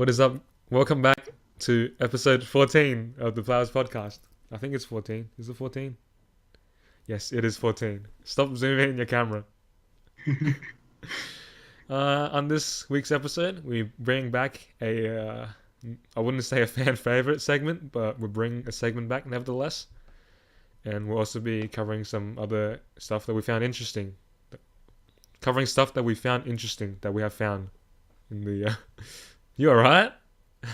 What is up? Welcome back to episode 14 of the Flowers Podcast. I think it's 14. Is it 14? Yes, it is 14. Stop zooming in your camera. On this week's episode, we bring back I wouldn't say a fan favorite segment, but we'll bring a segment back nevertheless. And we'll also be covering some other stuff that we found interesting. Covering stuff that we found interesting that we have found in the... You alright? Are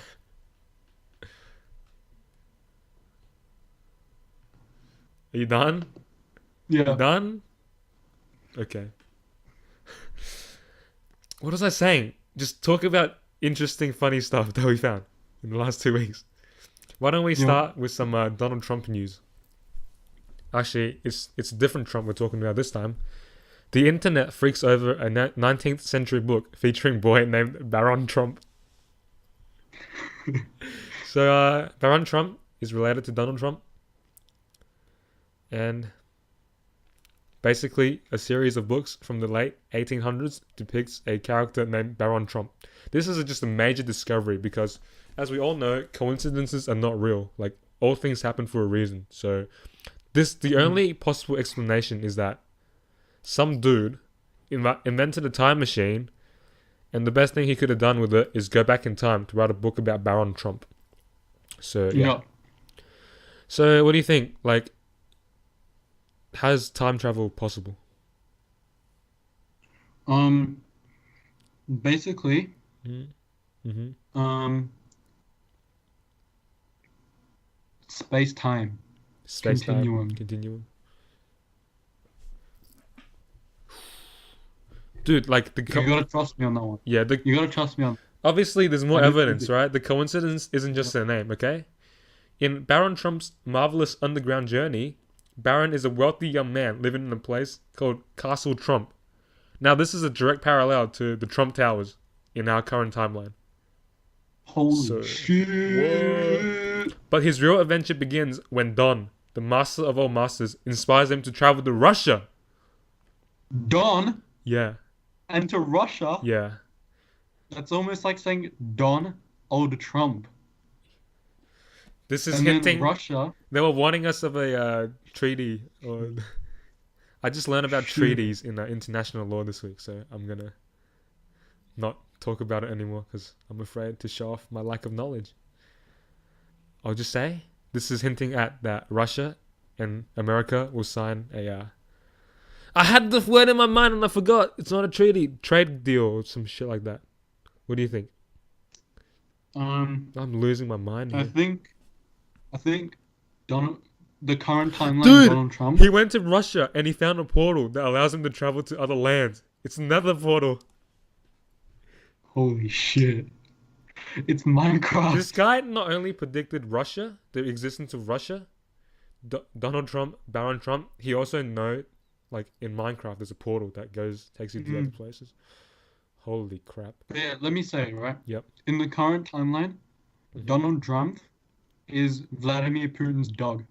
you done? Yeah. You done? Okay. What was I saying? Just talk about interesting, funny stuff that we found in the last 2 weeks. Why don't we start with some Donald Trump news? Actually, it's a different Trump we're talking about this time. The internet freaks over a 19th century book featuring a boy named Baron Trump. So, Baron Trump is related to Donald Trump. And basically, a series of books from the late 1800s depicts a character named Baron Trump. This is just a major discovery because, as we all know, coincidences are not real. Like, all things happen for a reason. So, the only possible explanation is that some dude invented a time machine, and the best thing he could have done with it is go back in time to write a book about Baron Trump. So, yeah. So, what do you think? Like, how's time travel possible? Basically, space-time. Space-time continuum. Dude, like you gotta trust me on that one. Yeah, you gotta trust me on. Obviously, there's more evidence, right? The coincidence isn't just their name, okay? In Baron Trump's marvelous underground journey, Baron is a wealthy young man living in a place called Castle Trump. Now, this is a direct parallel to the Trump Towers in our current timeline. Holy shit! What? But his real adventure begins when Don, the master of all masters, inspires him to travel to Russia. Don? Yeah. And to Russia? Yeah. That's almost like saying Don old Trump. This is and hinting. Then Russia. They were warning us of a treaty. I just learned about treaties in international law this week, so I'm gonna not talk about it anymore because I'm afraid to show off my lack of knowledge. I'll just say this is hinting at that Russia and America will sign a. I had the word in my mind and I forgot. It's not a treaty, trade deal or some shit like that. What do you think? I'm losing my mind here. I think the current timeline Dude, of Donald Trump. He went to Russia and he found a portal that allows him to travel to other lands. It's another portal. Holy shit. It's Minecraft. This guy not only predicted Russia, the existence of Russia, Donald Trump, Baron Trump, he also knows, like in Minecraft, there's a portal that takes you to other places. Holy crap. Yeah, let me say, right? Yep. In the current timeline, Donald Trump is Vladimir Putin's dog,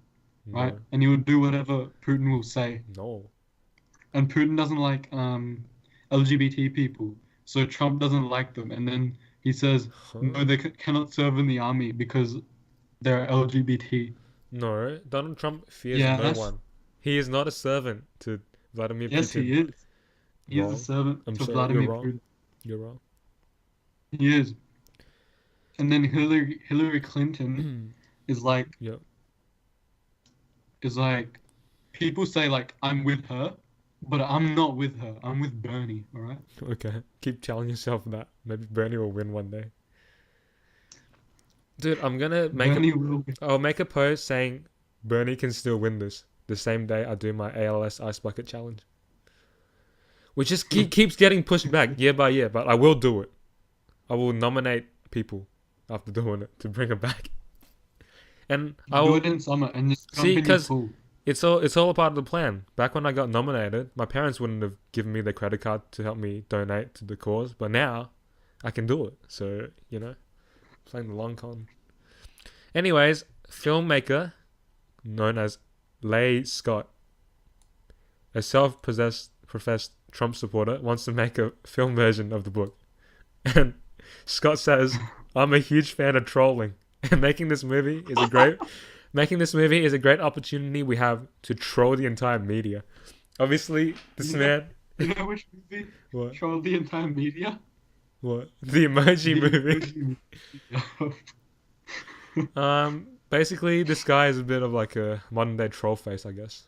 right? No. And he will do whatever Putin will say. No. And Putin doesn't like LGBT people, so Trump doesn't like them. And then he says, no, they cannot serve in the army because they're LGBT. No, Donald Trump fears no one. He is not a servant to Vladimir Putin. Yes, he is. He is a servant to Vladimir Putin. You're wrong. He is. And then Hillary Clinton is like, people say like, I'm with her, but I'm not with her. I'm with Bernie, all right? Okay. Keep telling yourself that. Maybe Bernie will win one day. Dude, I'm gonna I'll make a post saying Bernie can still win this the same day I do my ALS Ice Bucket Challenge. Which just keeps getting pushed back year by year, but I will do it. I will nominate people after doing it to bring it back. And I will do it in summer and just see, because it's all a part of the plan. Back when I got nominated, my parents wouldn't have given me their credit card to help me donate to the cause, but now I can do it. So, playing the long con. Anyways, filmmaker known as Leigh Scott, a professed Trump supporter, wants to make a film version of the book. And Scott says, I'm a huge fan of trolling, and making this movie is a great opportunity we have to troll the entire media. Obviously, this You know, man. you know which movie What? trolled the entire media? What? The Emoji The Movie. Emoji Movie. Basically, this guy is a bit of like a modern day troll face, I guess.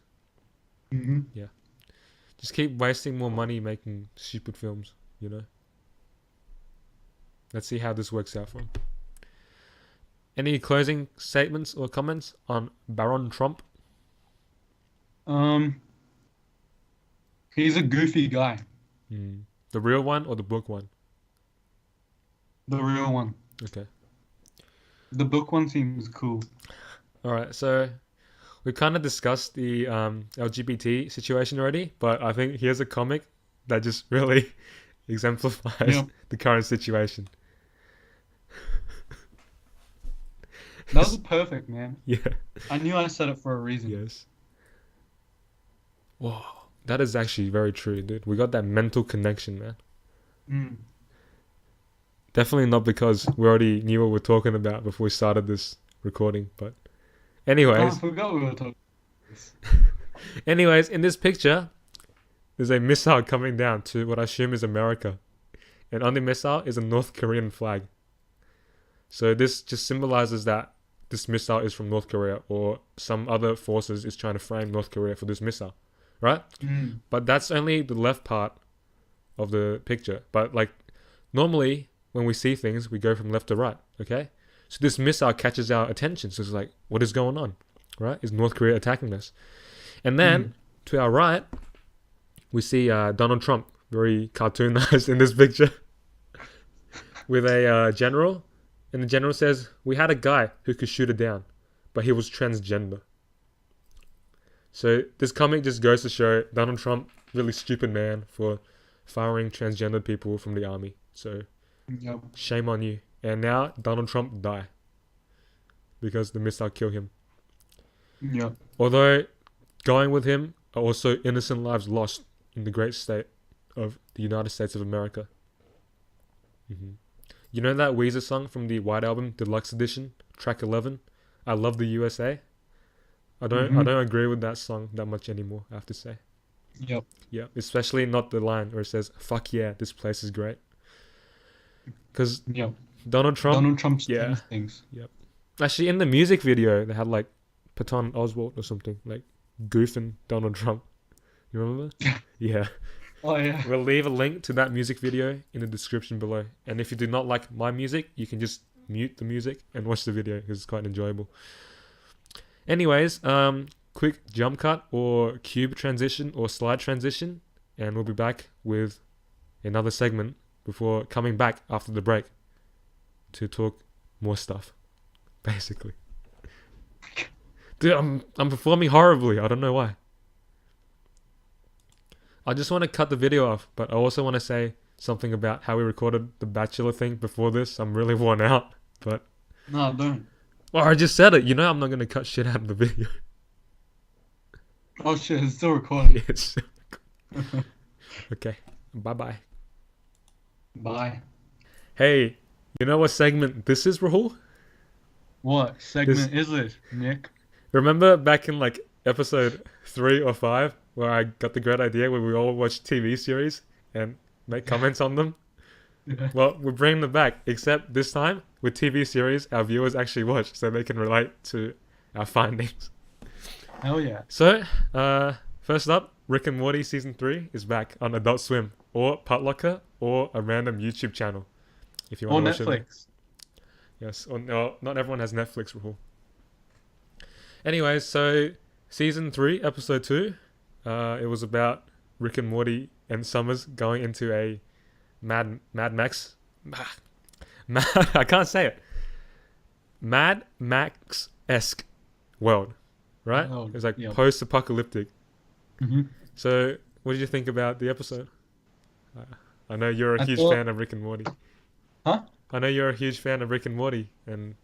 hmm Yeah. Just keep wasting more money making stupid films, you know? Let's see how this works out for him. Any closing statements or comments on Baron Trump? He's a goofy guy. The real one or the book one? The real one. Okay. The book one seems cool. Alright, so we kind of discussed the LGBT situation already, but I think here's a comic that just really exemplifies Yeah. the current situation. That was perfect, man. Yeah. I knew I said it for a reason. Yes. Whoa. That is actually very true, dude. We got that mental connection, man. Mm. Definitely not because we already knew what we're talking about before we started this recording, but Oh, I anyways, forgot we were talking about this. anyways, in this picture, there's a missile coming down to what I assume is America. And on the missile is a North Korean flag. So this just symbolizes that this missile is from North Korea or some other forces is trying to frame North Korea for this missile, right? Mm. But that's only the left part of the picture. But like normally when we see things, we go from left to right, okay? So this missile catches our attention. So it's like, what is going on, right? Is North Korea attacking us? And then to our right, we see Donald Trump, very cartoonized in this picture, with a general. And the general says, we had a guy who could shoot it down, but he was transgender. So this comic just goes to show Donald Trump, really stupid man for firing transgender people from the army. So Yep. shame on you. And now Donald Trump die because the missile killed him. Yep. Although going with him are also innocent lives lost in the great state of the United States of America. You know that Weezer song from the White Album Deluxe Edition, track 11? I Love the USA. I don't agree with that song that much anymore, I have to say. Yep. Yeah, especially not the line where it says, fuck yeah, this place is great. Because Yep. Donald Trump, Donald Trump yeah. stands things. Actually in the music video, they had like Patton Oswalt or something, like goofing Donald Trump. You remember? Yeah. Oh yeah. We'll leave a link to that music video in the description below. And if you do not like my music, you can just mute the music and watch the video because it's quite enjoyable. Anyways, quick jump cut or cube transition or slide transition, and we'll be back with another segment before coming back after the break to talk more stuff, basically. Dude, I'm performing horribly. I don't know why. I just want to cut the video off, but I also want to say something about how we recorded the Bachelor thing before this. I'm really worn out, but... No, don't. Well, I just said it. You know I'm not going to cut shit out of the video. Oh shit, it's still recording. Yes. Okay. Bye-bye. Bye. Hey, you know what segment this is, Rahul? What segment is it, Nick? Remember back in like episode 3 or 5 where I got the great idea where we all watch TV series and make comments on them? Yeah. Well, we're bringing them back, except this time with TV series our viewers actually watch so they can relate to our findings. Hell yeah. So, first up, Rick and Morty Season 3 is back on Adult Swim or Putlocker or a random YouTube channel. If you Or want to watch it. Netflix. Yes, or no, not everyone has Netflix, Rahul. Anyways, so Season 3, Episode 2, it was about Rick and Morty and Summers going into a Mad Max... I can't say it. Mad Max-esque world, right? Oh, It's like yeah. post-apocalyptic. Mm-hmm. So, what did you think about the episode? I know you're a I huge thought- fan of Rick and Morty. Huh? I know you're a huge fan of Rick and Morty, and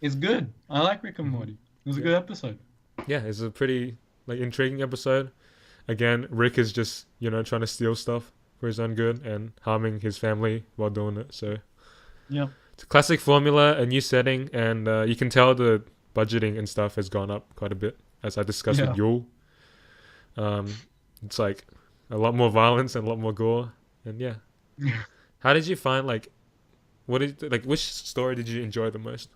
It's good. I like Rick and Morty. It was a Yeah. good episode. yeah, it's a pretty like intriguing episode. Again, Rick is just trying to steal stuff for his own good and harming his family while doing it. So Yeah. It's a classic formula, a new setting, and you can tell the budgeting and stuff has gone up quite a bit, as I discussed with Yeah. Yule. It's like a lot more violence and a lot more gore, and yeah. How did you find which story did you enjoy the most?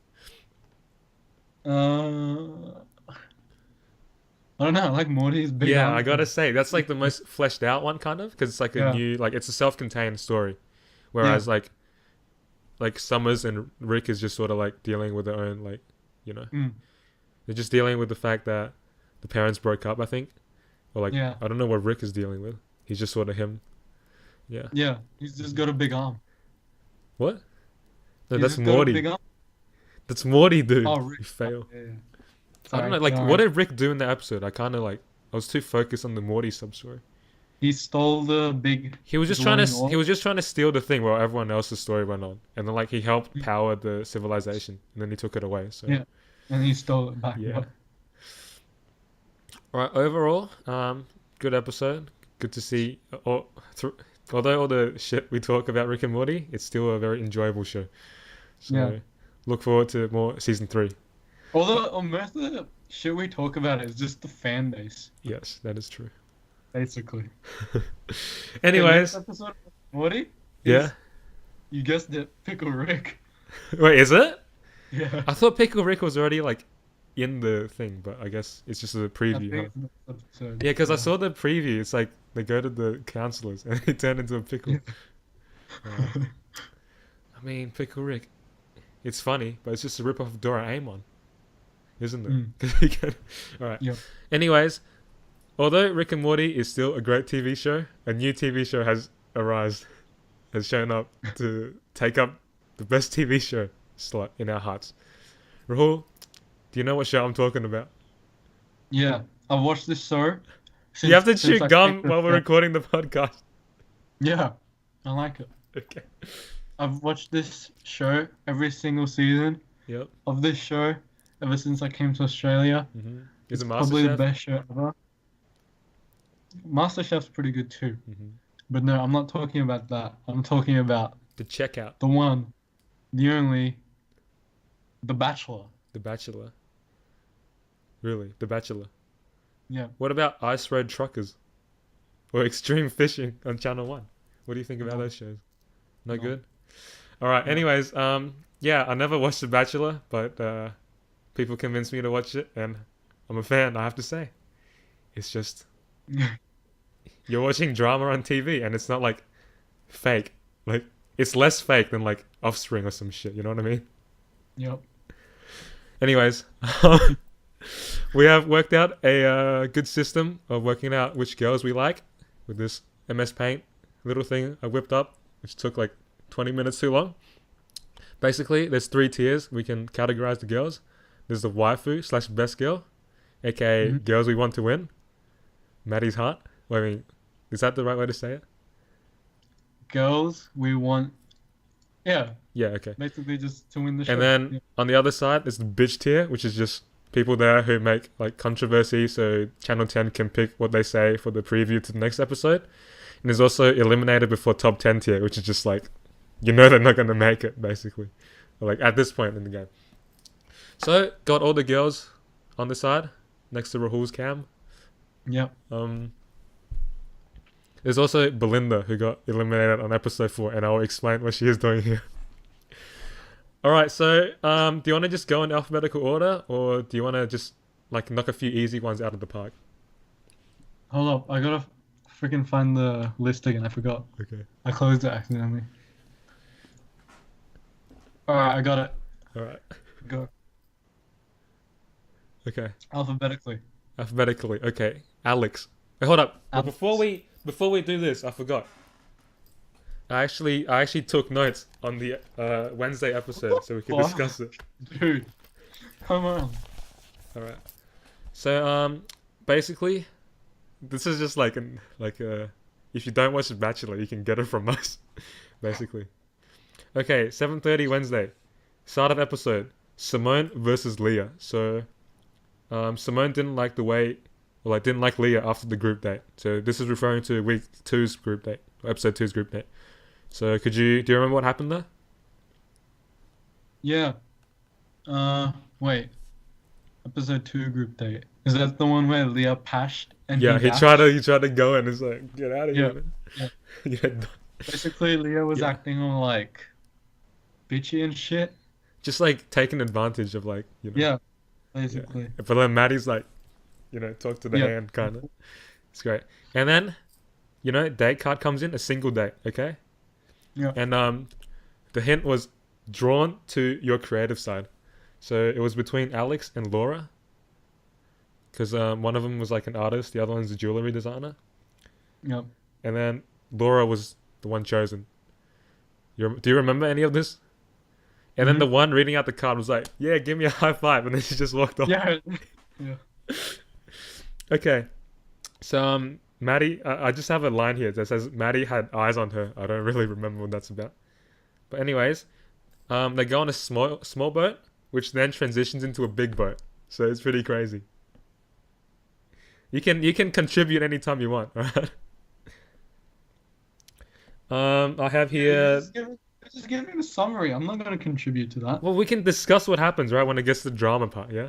Uh, I don't know. I like Morty's big Yeah, arm I gotta thing. say that's like the most fleshed out one, kind of, because it's like a Yeah. new, like it's a self-contained story, Yeah. whereas like Summers and Rick is just sort of like dealing with their own, like, you know, Mm. they're just dealing with the fact that the parents broke up, I think, or like Yeah. I don't know what Rick is dealing with. He's just sort of him. Yeah. Yeah. He's just got a big arm. What? No, He's that's just got a big Morty. arm. That's Morty, dude. Oh, Rick. You Oh, fail. yeah. I don't Sorry. know. Like, what Sorry. did Rick do in the episode? I kind of like. I was too focused on the Morty sub story. He stole the big He was just trying glowing to. orb. He was just trying to steal the thing while everyone else's story went on, and then like he helped power the civilization, and then he took it away. So Yeah. And he stole it back. yeah. All right. Overall, good episode. Good to see. Although all the shit we talk about Rick and Morty, it's still a very enjoyable show. So Yeah. look forward to more season 3. Although most of the shit we talk about is just the fan base, Yes, that is true. basically. Anyways, The next episode of Morty yeah. is, you guessed it, Pickle Rick. Wait, is it? Yeah. I thought Pickle Rick was already like in the thing, but I guess it's just a I preview. think Huh? it's the next episode. Yeah, because I saw the preview. It's like they go to the counselors and they turn into a pickle. I mean, Pickle Rick. It's funny, but it's just a rip off of Doraemon, isn't it? Mm. All right. Yep. Anyways, although Rick and Morty is still a great TV show, a new TV show has shown up to take up the best TV show slot in our hearts. Rahul, do you know what show I'm talking about? Yeah. I've watched this show You have to since chew I gum picked while it we're up. recording the podcast. Yeah. I like it. Okay. I've watched this show every single season Yep. of this show ever since I came to Australia. Mm-hmm. It's Is it probably the MasterChef? best show ever. MasterChef's pretty good too. Mm-hmm. But no, I'm not talking about that. I'm talking about The Checkout, the one, the only, The Bachelor. The Bachelor. Really, The Bachelor. Yeah. What about Ice Road Truckers? Or Extreme Fishing on Channel 1? What do you think about No. those shows? No No. good? Alright, No. anyways, yeah, I never watched The Bachelor, but people convinced me to watch it, and I'm a fan, I have to say. It's just, you're watching drama on TV, and it's not like fake. Like, it's less fake than like Offspring or some shit, you know what I mean? Yep. Anyways, we have worked out a good system of working out which girls we like with this MS Paint little thing I whipped up, which took like 20 minutes too long. Basically, there's 3 tiers we can categorize the girls. There's the waifu / best girl, aka Mhm. girls we want to win. Maddie's heart. Well, I mean, is that the right way to say it? Girls, we want. Yeah, Yeah, okay. basically just to win the show. And then on the other side, there's the bitch tier, which is just people there who make like controversy, so Channel 10 can pick what they say for the preview to the next episode. And there's also eliminated before top 10 tier, which is just like, you know they're not going to make it, basically. Like at this point in the game. So, got all the girls on the side, next to Rahul's cam. Yep. There's also Belinda, who got eliminated on episode 4, and I'll explain what she is doing here. Alright, so do you want to just go in alphabetical order, or do you want to just like knock a few easy ones out of the park? Hold up, I gotta freaking find the list again. I forgot. Okay. I closed it accidentally. Alright, I got it. Alright. Go. Okay. Alphabetically. Alphabetically. Okay. Alex. Wait, hold up. But Alex. before we do this, I forgot. I actually took notes on the Wednesday episode so we could What? discuss it. Dude, come on. Alright. So basically, this is just like if you don't watch The Bachelor, you can get it from us. Basically. Okay, 7:30 Wednesday. Start of episode. Simone versus Leah. So Simone didn't like Leah after the group date. So this is referring to week 2's group date, or episode 2's group date. So do you remember what happened there? Yeah. Wait. Episode 2 group date. Is that the one where Leah pashed and Yeah, he dashed? he tried to go and it's like, get out of here, Yeah. man. Yeah. Yeah, Basically, Leah was yeah. acting all like bitchy and shit. Just like taking advantage of like, Yeah, yeah. basically. But then Maddie's like, talk to the Yeah. hand kind of. It's great. And then, date card comes in, a single date, okay? Yeah. And the hint was drawn to your creative side. So it was between Alex and Laura, because one of them was like an artist, the other one's a jewelry designer. Yeah. And then Laura was the one chosen. Do you remember any of this? And then the one reading out the card was like, "Yeah, give me a high five," and then she just walked off. Yeah. Yeah. Okay, so Maddie, I just have a line here that says Maddie had eyes on her. I don't really remember what that's about. But anyways, they go on a small boat, which then transitions into a big boat. So it's pretty crazy. You can contribute anytime you want, alright? I have here. Just give me the summary. I'm not going to contribute to that. Well, we can discuss what happens, right, when it gets to the drama part. Yeah.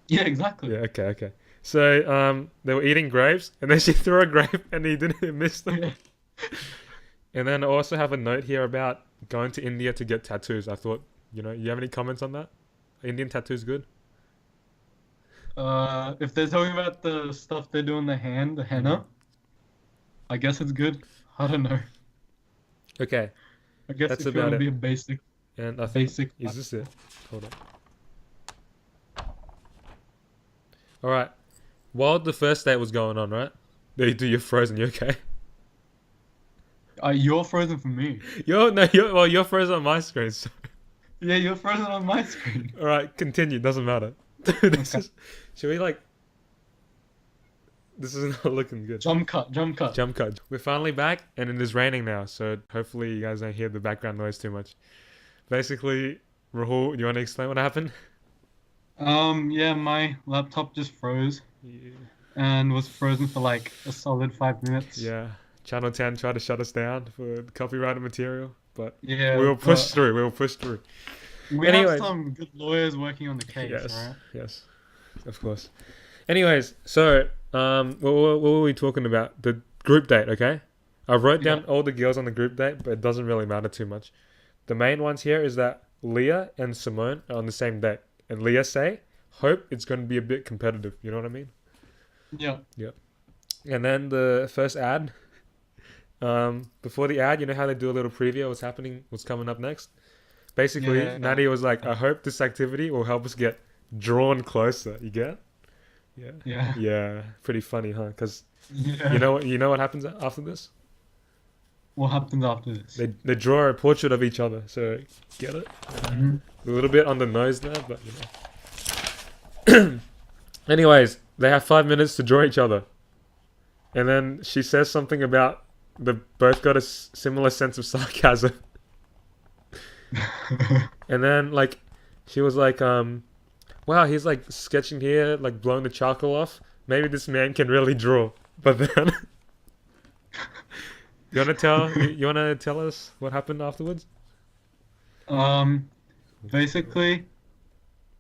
Yeah, exactly. Yeah. Okay. Okay. So they were eating grapes, and then she threw a grape, and he didn't miss them. Yeah. And then I also have a note here about going to India to get tattoos. I thought, you have any comments on that? Indian tattoos good? If they're talking about the stuff they do on the hand, the henna, I guess it's good. I don't know. Okay. I guess That's if you want about to it. be a basic, And I think basic. is this it? Hold on. All right. While the first date was going on, right? You're frozen. You okay? You're frozen for me. You're frozen on my screen. So. Yeah, you're frozen on my screen. All right, continue. Doesn't matter. Okay. Should we like? This is not looking good. Jump cut. Jump cut. We're finally back, and it is raining now, so hopefully you guys don't hear the background noise too much. Basically, Rahul, you want to explain what happened? Yeah, my laptop just froze Yeah. and was frozen for like a solid 5 minutes. Yeah. Channel 10 tried to shut us down for copyrighted material, but Yeah, we will push through. We will push through. we Anyways. have some good lawyers working on the case, Yes. right? Yes. Of course. Anyways, so what were we talking about? The group date, okay? I wrote down all the girls on the group date, but it doesn't really matter too much. The main ones here is that Leah and Simone are on the same date. And Leah say, hope it's going to be a bit competitive. You know what I mean? Yeah. And then the first ad, before the ad, you know how they do a little preview of what's coming up next? Basically, Yeah. Nadia was like, I hope this activity will help us get drawn closer. You get? Yeah. Yeah. Yeah. Pretty funny, huh? Because Yeah. you know what happens after this? What happens after this? They draw a portrait of each other. So get it? Mhm. A little bit on the nose there, but Anyways, they have 5 minutes to draw each other. And then she says something about they both got a similar sense of sarcasm. And then like she was like, wow, he's like sketching here, like blowing the charcoal off. Maybe this man can really draw. But then you wanna tell us what happened afterwards? Basically,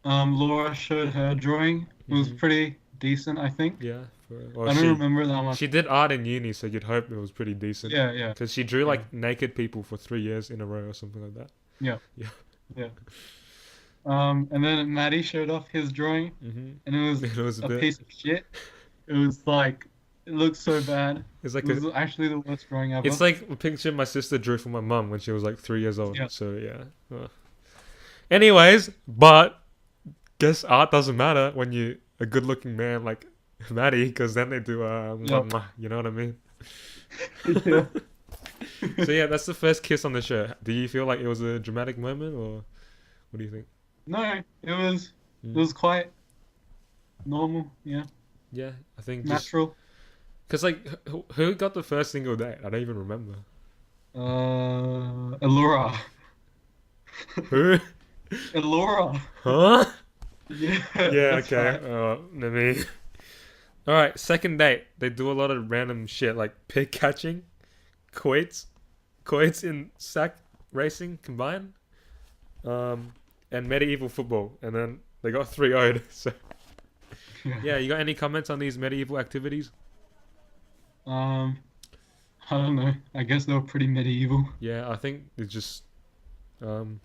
Laura showed her drawing. It was pretty decent, I think. Yeah. I don't remember that much. She did art in uni, so you'd hope it was pretty decent. Yeah. Because she drew like naked people for 3 years in a row or something like that. Yeah. Yeah. Yeah. And then Maddie showed off his drawing, Mm-hmm. and it was It was a bit. piece of shit. It was like, it looked so bad. It's like It was actually the worst drawing ever. it's like a picture my sister drew for my mum when she was like 3 years old. Yeah. So yeah. Anyways, but guess art doesn't matter when you a good-looking man like Maddie, because then they do mwah, mwah, you know what I mean? Yeah. So yeah, that's the first kiss on the show. Do you feel like it was a dramatic moment, or what do you think? No, it was quite normal. Yeah, Yeah, I think just natural. because like who got the first single date? I don't even remember. Elora. Who? Elora. Huh? Yeah. Yeah, that's okay. right. Let me. All right, second date. They do a lot of random shit like pig catching, quoits in sack racing combined. and medieval football, and then they got 3-0'd. So Yeah. yeah, you got any comments on these medieval activities? I don't know. I guess they were pretty medieval. Yeah, I think it's just um,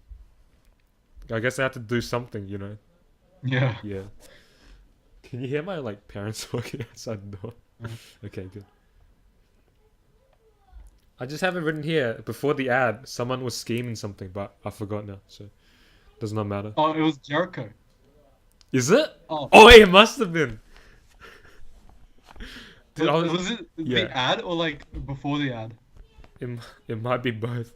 I guess they had to do something, you know. Yeah. Yeah. Can you hear my like parents walking outside the door? Yeah. Okay, good. I just have it written here before the ad. Someone was scheming something, but I forgot now, so does not matter. Oh, it was Jericho. Is it? Oh, Oh, wait, it must have been. Dude, I was, was it yeah. the ad or like before the ad? it might be both.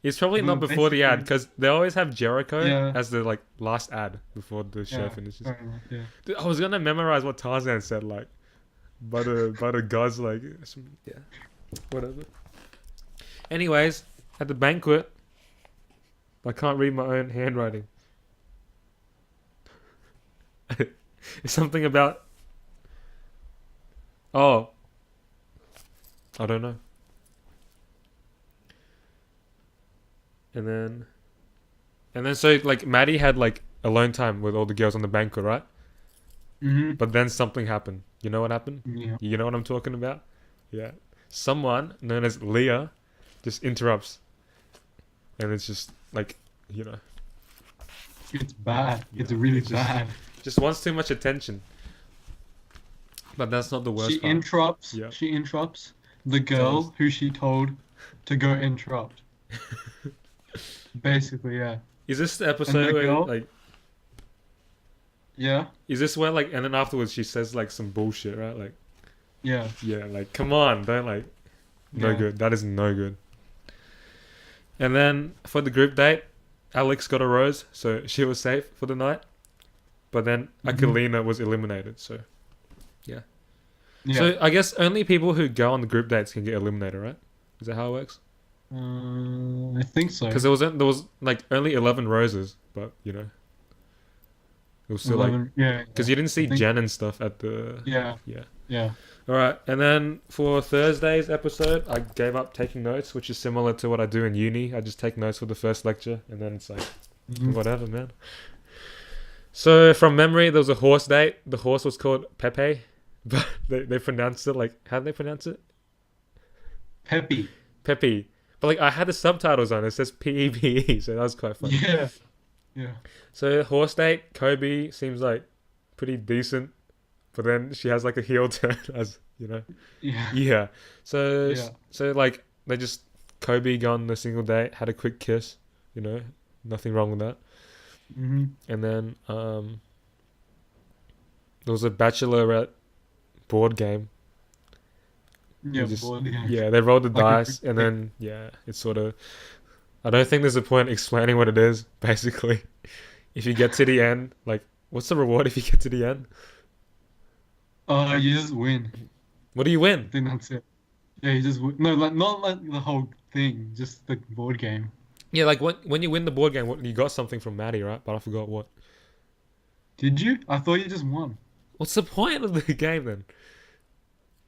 It's probably Well, not before the ad basically- because they always have Jericho Yeah. as the like last ad before the show Yeah, finishes. fair enough, yeah. Dude, I was gonna memorize what Tarzan said, like, by the gods, like, yeah, whatever. Anyways, at the banquet, I can't read my own handwriting. It's something about. Oh, I don't know. And then so like Maddie had like alone time with all the girls on the banquet, right? Mm-hmm. But then something happened. You know what happened? Yeah. You know what I'm talking about? Yeah. Someone known as Leah just interrupts. And it's just like, you know, It's bad. It's Yeah, really it's just- bad. just wants too much attention. But that's not the worst She part. interrupts. Yeah. She interrupts the girl who she told to go interrupt. Basically, yeah. Is this the episode the where girl? like Yeah. is this where like and then afterwards she says like some bullshit, right? Like Yeah. yeah, like come on, don't like no Yeah. good. That is no good. And then for the group date, Alex got a rose, so she was safe for the night. But then Mhm. Akalina was eliminated, so Yeah. so I guess only people who go on the group dates can get eliminated, right? Is that how it works? I think so. Because there was like only 11 roses, but you know, it was still like 11, yeah. because you didn't see I think- Jen and stuff at the Yeah. yeah. Yeah. All right, and then for Thursday's episode, I gave up taking notes, which is similar to what I do in uni. I just take notes for the first lecture, and then it's like Mhm. whatever, man. So from memory, there was a horse date. The horse was called Pepe, but they pronounced it like how do they pronounce it? Peppy. Pepe. But like I had the subtitles on. It says Pepe, so that was quite funny. Yeah. Yeah. So horse date, Kobe seems like pretty decent, but then she has like a heel turn, as you know. Yeah. Yeah. So Yeah. so like they just Kobe gone a single date, had a quick kiss, you know, nothing wrong with that. Mm-hmm. And then there was a Bachelorette board game. Yeah. You just- board, yeah. Yeah, they rolled the Like a dice, quick and then yeah, it's sort of. I don't think there's a point explaining what it is. Basically, if you get to the end, like, what's the reward if you get to the end? You just win. What do you win? I think that's it. Yeah, you just win. No, like not like the whole thing, just the board game. Yeah, like when you win the board game, you got something from Maddie, right? But I forgot what. Did you? I thought you just won. What's the point of the game then?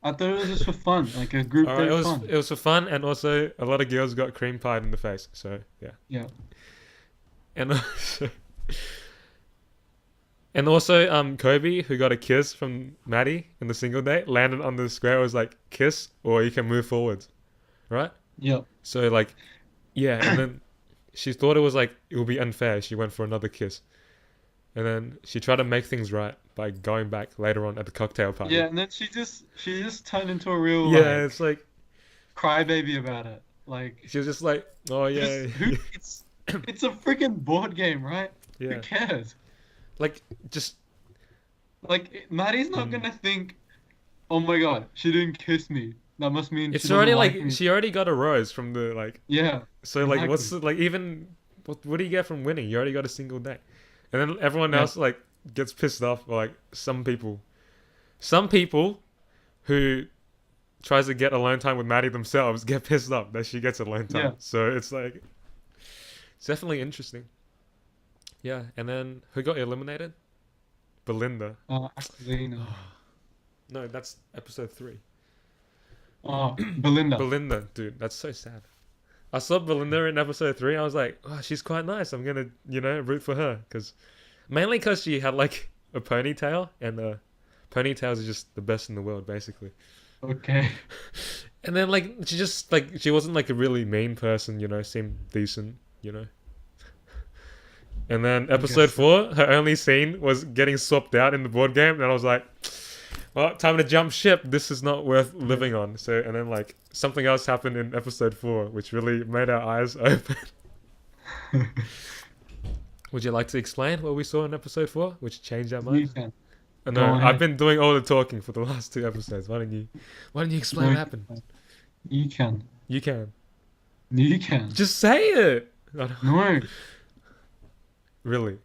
I thought it was just for fun, like a group Alright, date fun. it was for fun, and also a lot of girls got cream pied in the face. So yeah, Yeah. and also Kobe, who got a kiss from Maddie in the single date, landed on the square. It was like kiss, or you can move forwards, right? Yeah. So like, yeah, and then she thought it was like it would be unfair. She went for another kiss, and then she tried to make things right by going back later on at the cocktail party. Yeah, and then she just turned into a real yeah, like it's like crybaby about it. Like she was just like, oh yeah, it's a freaking board game, right? yeah, Who cares? like just Like Maddie's not gonna think, oh my god, she didn't kiss me. That must mean it's she already doesn't like like me. she already got a rose from the like. Yeah. So like, what's Exactly. like even what do you get from winning? You already got a single date, and then everyone Yeah. else like gets pissed off. Or, like some people who tries to get alone time with Maddie themselves get pissed off that she gets alone time. Yeah. So it's like it's definitely interesting. Yeah, and then who got eliminated? Belinda. Aquilina. No, that's episode 3. Oh, Belinda. Belinda, dude, that's so sad. I saw Belinda in episode 3. I was like, oh, she's quite nice. I'm gonna, root for her mainly because she had like a ponytail, and ponytails are just the best in the world, basically. Okay. And then like she wasn't like a really mean person, seemed decent, And then episode 4, her only scene was getting swapped out in the board game, and I was like, well, time to jump ship. This is not worth living on. So, and then like something else happened in episode 4, which really made our eyes open. Would you like to explain what we saw in episode 4, which changed our minds? You can. No, I've been doing all the talking for the last 2 episodes. Why don't you explain what happened? You can. You can. You can. Just say it. No. Really?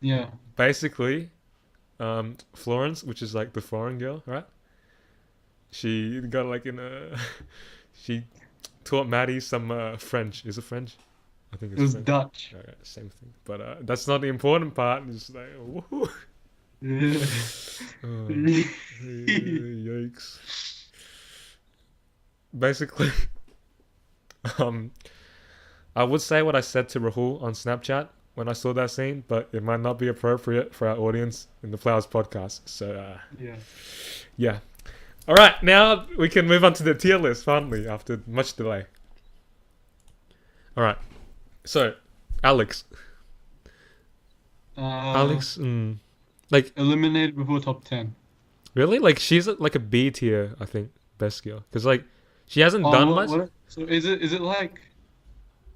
Yeah. Basically, Florence, which is like the foreign girl, right? She got like she taught Maddie some French. Is it French? I think It was French. Dutch. Okay, same thing. But that's not the important part. It's like, woohoo. Yeah. Yikes. Basically, I would say what I said to Rahul on Snapchat when I saw that scene, but it might not be appropriate for our audience in the Flowers podcast. So, yeah. All right, now we can move on to the tier list, finally, after much delay. All right. So, Alex. Like eliminated before top 10. Really? Like she's like a B tier, I think, best girl, because like she hasn't done much. So is it like,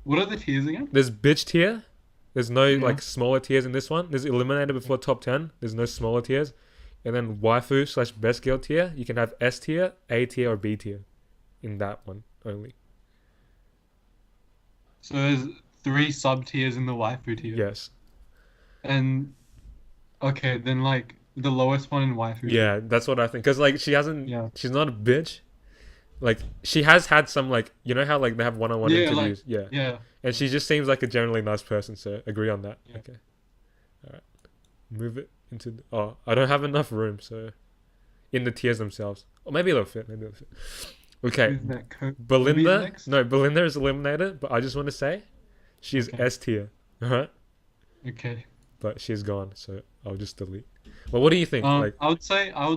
what are the tiers again? There's bitch tier. There's no like smaller tiers in this one. There's eliminated before top 10. There's no smaller tiers, and then waifu / best girl tier. You can have S tier, A tier, or B tier, in that one only. So there's 3 sub tiers in the waifu tier. Yes. And okay, then like the lowest one in waifu. Yeah, that's what I think. Cause like she hasn't. Yeah. She's not a bitch. Like she has had some like how like they have one-on-one interviews. Like, yeah. And she just seems like a generally nice person. So agree on that. Yeah. Okay. All right. Move it into. I don't have enough room. So in the tiers themselves, or maybe it'll fit. Okay. Belinda. No, Belinda is eliminated. But I just want to say, she's S tier. All right. Okay. But she's gone, so I'll just delete. Well, what do you think? Like, I would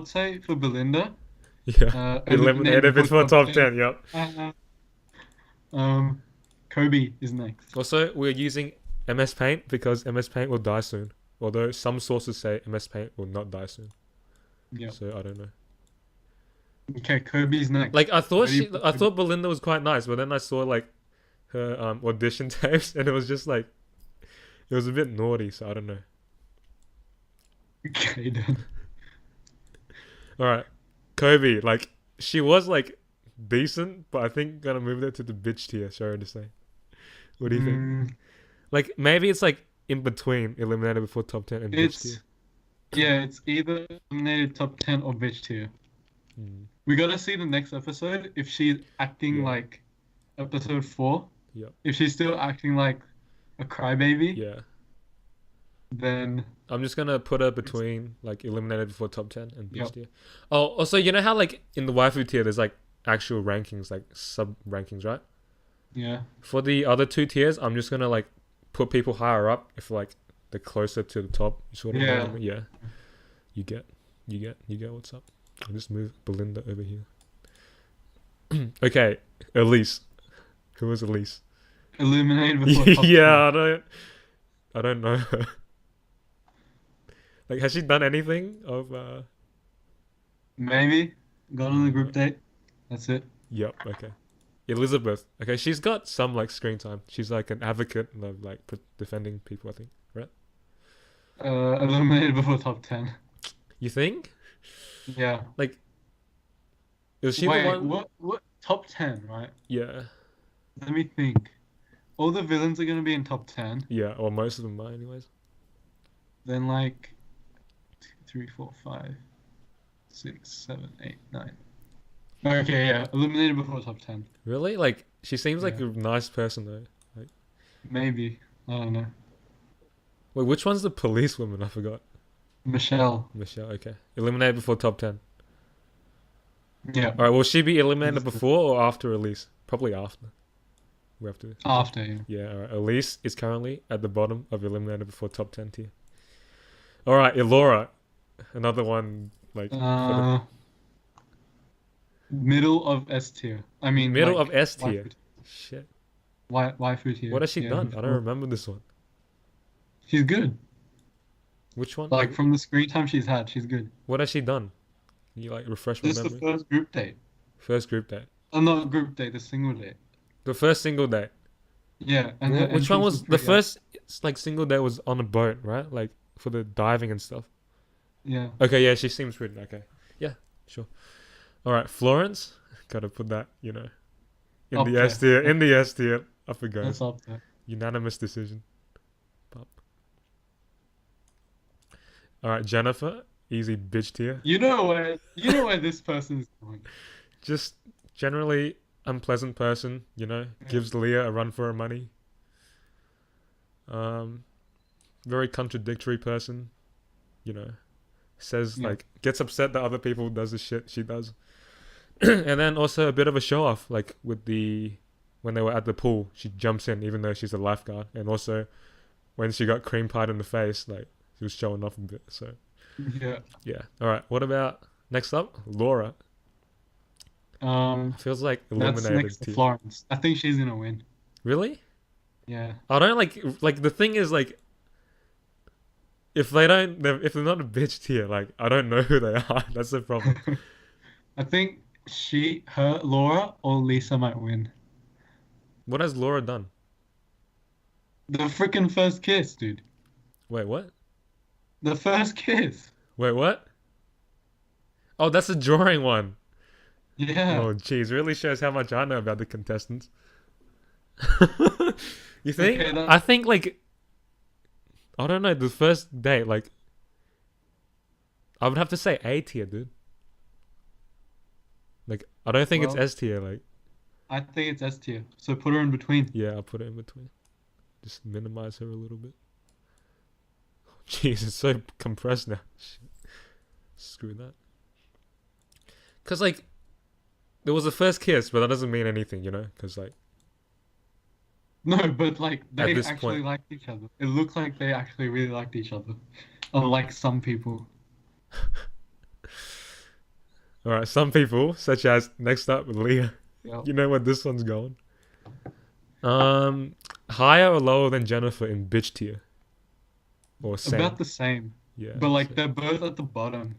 say for Belinda. Yeah. Eliminated before top 10. Yep. Kobe is next. Also, we're using MS Paint because MS Paint will die soon. Although some sources say MS Paint will not die soon. Yeah. So I don't know. Okay, Kobe's next. Like I thought Belinda was quite nice, but then I saw like her audition tapes, and it was just like it was a bit naughty. So I don't know. Okay, then. All right, Kobe. Like she was like decent, but I think gonna move that to the bitch tier. Sorry to say. What do you think? Like maybe it's like in between eliminated before top 10 and bitch tier. Yeah, it's either eliminated top 10 or bitch tier. We gotta see the next episode if she's acting like episode 4. Yeah. If she's still acting like a crybaby. Yeah. Then I'm just gonna put her between like eliminated before top 10 and bitch tier. Oh, also you know how like in the waifu tier there's like actual rankings, like sub rankings, right? Yeah. For the other 2 tiers, I'm just gonna like put people higher up if like they're closer to the top. You sort of know what I mean? Yeah. You get what's up. I'll just move Belinda over here. Okay, Elise. Who was Elise? Eliminated before top 10. Yeah, I don't know her. Like, has she done anything of Maybe. Gone on the group date. That's it. Yep, okay. Elizabeth. Okay, she's got some like screen time. She's like an advocate of like defending people, I think, right? Eliminated before top 10. You think? Yeah. Like, is she the one? What top 10, right? Yeah. Let me think. All the villains are gonna be in top 10. Yeah, or most of them are anyways. Then like 2, 3, 4, 5, 6, 7, 8, 9. Okay, yeah. Eliminated before top 10. Really? Like, she seems like a nice person though. Like, maybe. I don't know. Wait, which one's the police woman? I forgot. Michelle. Okay. Eliminated before top 10. Yeah. Alright, will she be eliminated before or after release? Probably after. We have to. After, yeah. Yeah. All right. Elise is currently at the bottom of eliminated before top 10 tier. All right, Elora, another one like for the Uh, middle of S tier. I mean, middle of like S tier. waifu, Shit. waifu What tier. has she Yeah, done? I don't remember this one. she's good. Which one? Like from the screen time she's had, she's good. What has she done? Can you like refresh my Just the memory? first group date. First group date. Oh, not group date, the single date. The first single date. Yeah, and her Which one entrance was the pretty first like single date was on a boat, right? Like for the diving and stuff. Yeah. Okay, yeah, she seems pretty. Okay, yeah, sure. All right, Florence. Gotta put that, in Up the there. S tier. In the S tier. Up it That's goes. up there. Unanimous decision. Pop. All right, Jennifer. Easy bitch tier. You know where this person's going. Just generally unpleasant person. Gives Leah a run for her money. Very contradictory person. Says Yeah. like gets upset that other people does the shit she does. And then also a bit of a show off, like when they were at the pool, she jumps in even though she's a lifeguard, and also when she got cream pied in the face, like she was showing off a bit. So Yeah. yeah. All right. What about next up, Laura? Feels like That's eliminated next to tier. Florence. I think she's gonna win. Really? Yeah. I don't like the thing is like if they're not a bitch tier, like I don't know who they are. That's the problem. I think Laura or Lisa might win. What has Laura done? The freaking first kiss, dude. Wait, what? The first kiss. Wait, what? Oh, that's a drawing one. Yeah. Oh, jeez, really shows how much I know about the contestants. You think? Okay, I think like I don't know. The first date, like I would have to say A tier, dude. Like I don't think it's Well- S tier. Like I think it's S tier. So put her in between. yeah, I'll put it in between. Just minimize her a little bit. Jeez, it's so compressed now. Shit. Screw that. Cause like there was a first kiss, but that doesn't mean anything, Cause like No, but like they this actually point- liked each other. It looked like they actually really liked each other. Unlike some people. all right, some people, such as next up with Leah, Yeah. you know where this one's going. Higher or lower than Jennifer in bitch tier, or same? About the same. Yeah, But like same. they're both at the bottom.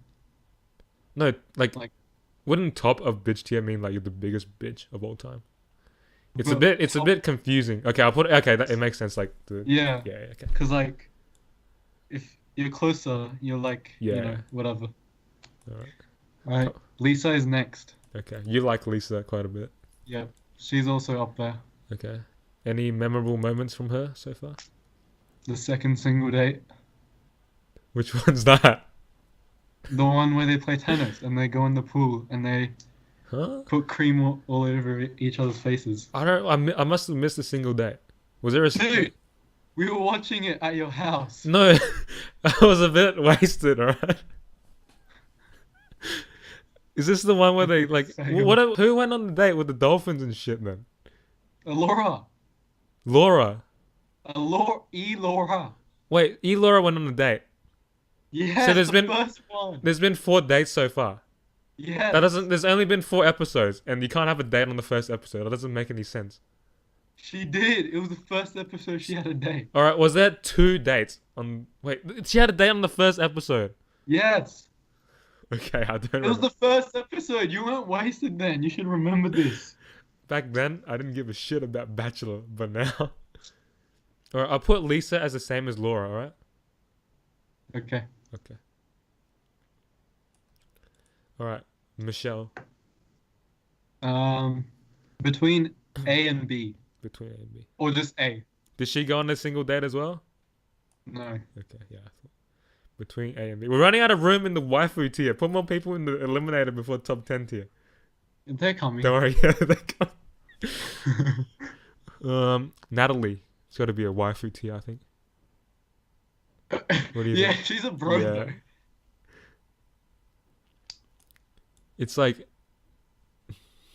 No, like Like- wouldn't top of bitch tier mean like you're the biggest bitch of all time? It's But a top- bit confusing. Okay, I'll put it. Okay, it makes sense. Like the Yeah. yeah, okay. Because like if you're closer, you're like, Yeah. whatever. All right. Right. Lisa is next. Okay, you like Lisa quite a bit. Yeah. She's also up there. Okay, any memorable moments from her so far? The second single date. Which one's that? The one where they play tennis and they go in the pool and they Huh? put cream all over each other's faces. I don't. I must have missed a single date. Was there a? Dude, we were watching it at your house. No, I was a bit wasted. Alright. Is this the one where they like? Who went on the date with the dolphins and shit? Then Laura. Laura. Laura. Wait, Laura went on a date. Yeah, So there's the been- first one. There's been 4 dates so far. Yeah. That doesn't. There's only been 4 episodes, and you can't have a date on the first episode. That doesn't make any sense. She did. It was the first episode she had a date. All right, was there 2 dates on? Wait, she had a date on the first episode. Yes. Okay, I don't It was remember. the first episode. You weren't wasted then. You should remember this. Back then, I didn't give a shit about Bachelor, but now. All right, I'll put Lisa as the same as Laura. All right. Okay. Okay. All right, Michelle Between A and B. between A and B. Or just A. Did she go on a single date as well? No. Okay, yeah. I thought. Between A and B. We're running out of room in the waifu tier. Put more people in the eliminator before top 10 tier. They're coming. Don't worry. Yeah, they come. Natalie. It's got to be a waifu tier, I think. What do you Yeah, think? she's a bro Yeah. though. It's like,